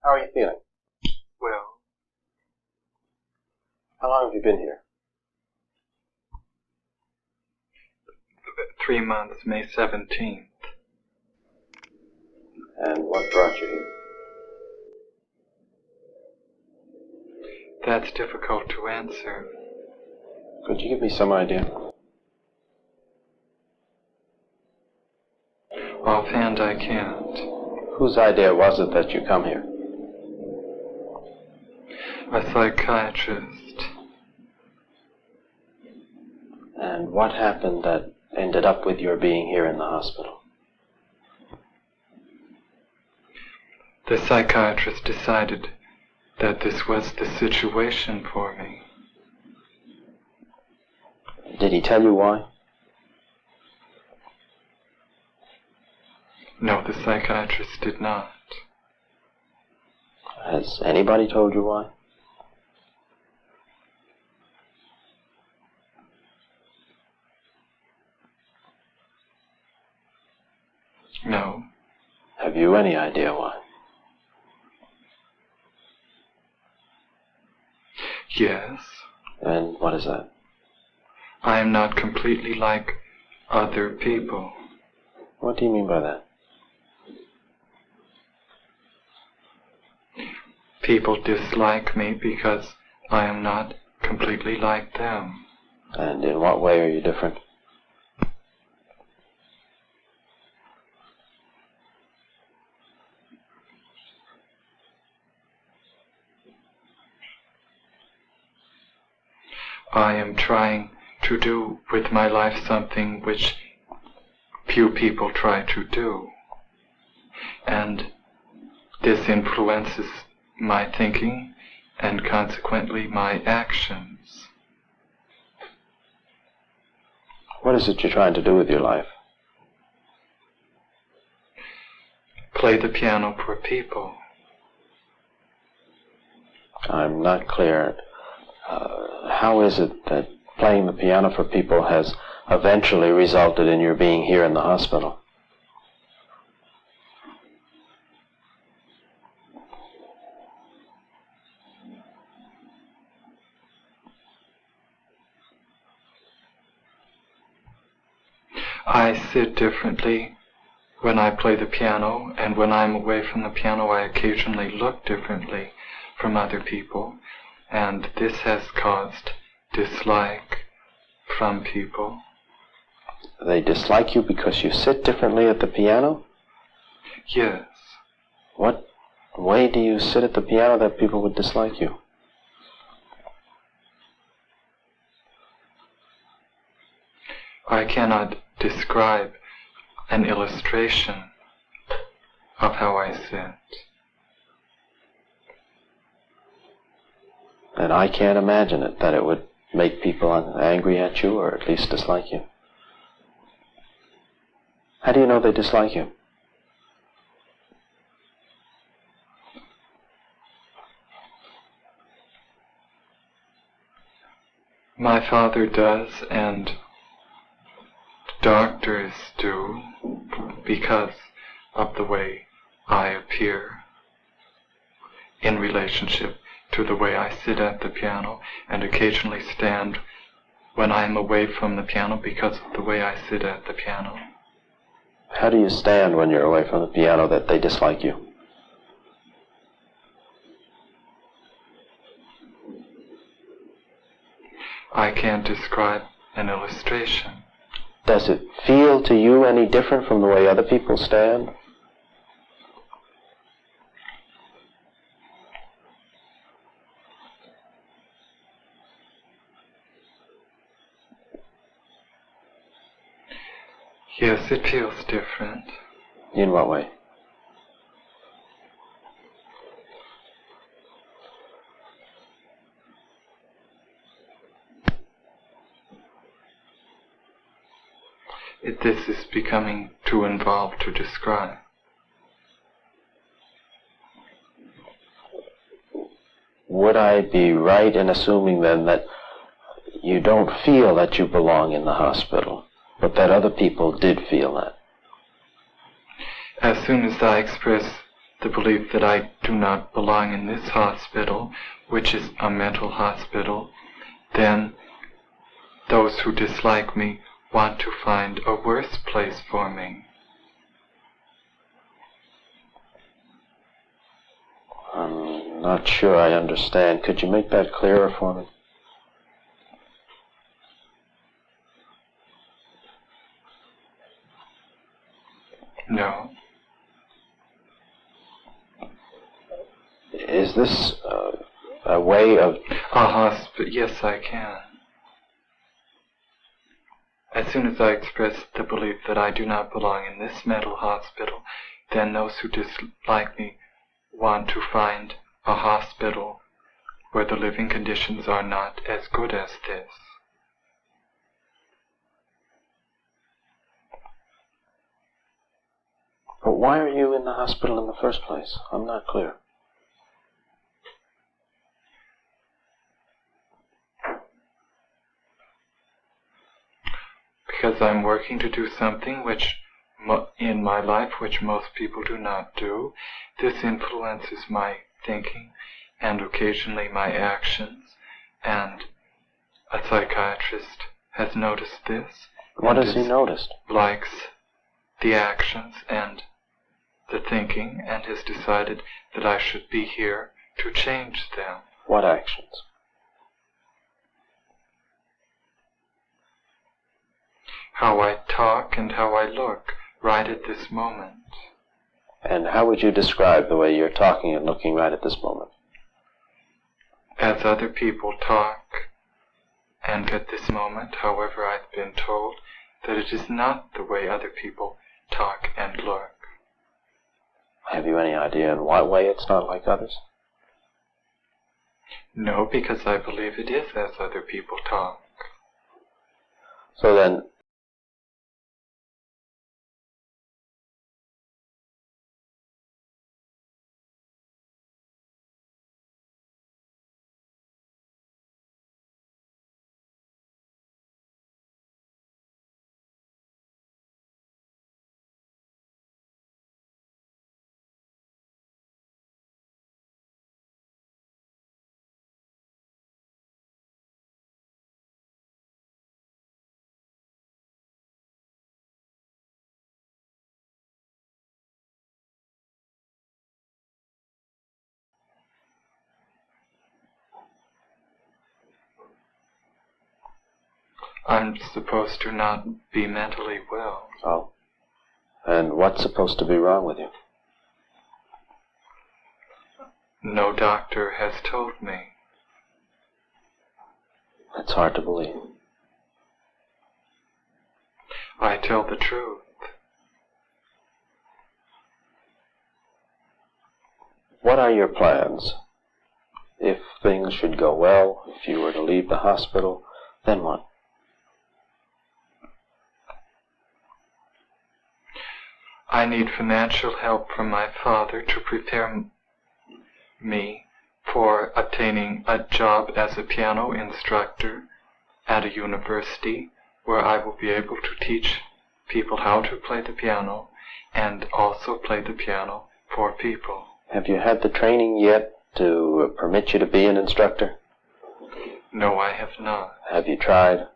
How are you feeling? Well. How long have you been here? 3 months, May 17th. And what brought you here? That's difficult to answer. Could you give me some idea? Offhand, I can't. Whose idea was it that you come here? A psychiatrist. And what happened that ended up with your being here in the hospital? The psychiatrist decided that this was the situation for me. Did he tell you why? No, the psychiatrist did not. Has anybody told you why? No. Have you any idea why? Yes. And what is that? I am not completely like other people. What do you mean by that? People dislike me because I am not completely like them. And in what way are you different? I am trying to do with my life something which few people try to do. And this influences my thinking and consequently my actions. What is it you're trying to do with your life? Play the piano for people. I'm not clear. How is it that playing the piano for people has eventually resulted in your being here in the hospital? I sit differently when I play the piano, and when I'm away from the piano I occasionally look differently from other people, and this has caused dislike from people. They dislike you because you sit differently at the piano? Yes. What way do you sit at the piano that people would dislike you? I cannot describe an illustration of how I sit. And I can't imagine it, that it would make people angry at you, or at least dislike you. How do you know they dislike you? My father does, and doctors do, because of the way I appear in relationship to the way I sit at the piano, and occasionally stand when I am away from the piano because of the way I sit at the piano. How do you stand when you're away from the piano that they dislike you? I can't describe an illustration. Does it feel to you any different from the way other people stand? Yes, it feels different. In what way? This is becoming too involved to describe. Would I be right in assuming then that you don't feel that you belong in the hospital, but that other people did feel that? As soon as I express the belief that I do not belong in this hospital, which is a mental hospital, then those who dislike me want to find a worse place for me. I'm not sure I understand. Could you make that clearer for me? No. Is this a way of... Yes, I can. As soon as I express the belief that I do not belong in this mental hospital, then those who dislike me want to find a hospital where the living conditions are not as good as this. But why are you in the hospital in the first place? I'm not clear. Because I'm working to do something which in my life which most people do not do. This influences my thinking and occasionally my actions, and a psychiatrist has noticed this. What has he noticed? Likes the actions and the thinking, and has decided that I should be here to change them. What actions? How I talk and how I look right at this moment. And how would you describe the way you're talking and looking right at this moment? As other people talk, and at this moment, however, I've been told that it is not the way other people talk and look. Have you any idea in what way it's not like others? No, because I believe it is as other people talk. So then, I'm supposed to not be mentally well. oh. And what's supposed to be wrong with you? No doctor has told me. It's hard to believe. I tell the truth. What are your plans? If things should go well, if you were to leave the hospital, then what? I need financial help from my father to prepare me for obtaining a job as a piano instructor at a university where I will be able to teach people how to play the piano and also play the piano for people. Have you had the training yet to permit you to be an instructor? No, I have not. Have you tried?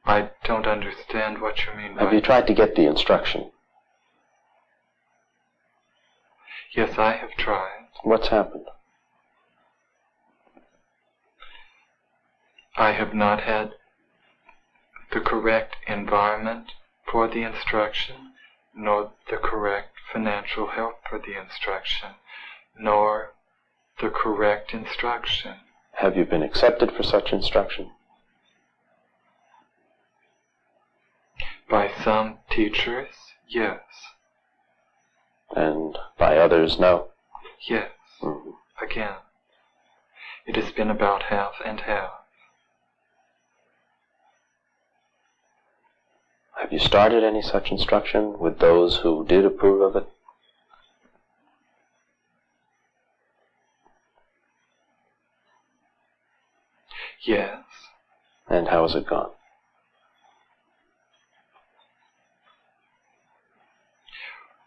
I don't understand what you mean by... Have you tried to get the instruction? Yes, I have tried. What's happened? I have not had the correct environment for the instruction, nor the correct financial help for the instruction, nor the correct instruction. Have you been accepted for such instruction? By some teachers, yes. And by others, no? Yes. Mm-hmm. Again, it has been about half and half. Have you started any such instruction with those who did approve of it? Yes. And how has it gone?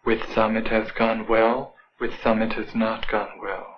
With some it has gone well, with some it has not gone well.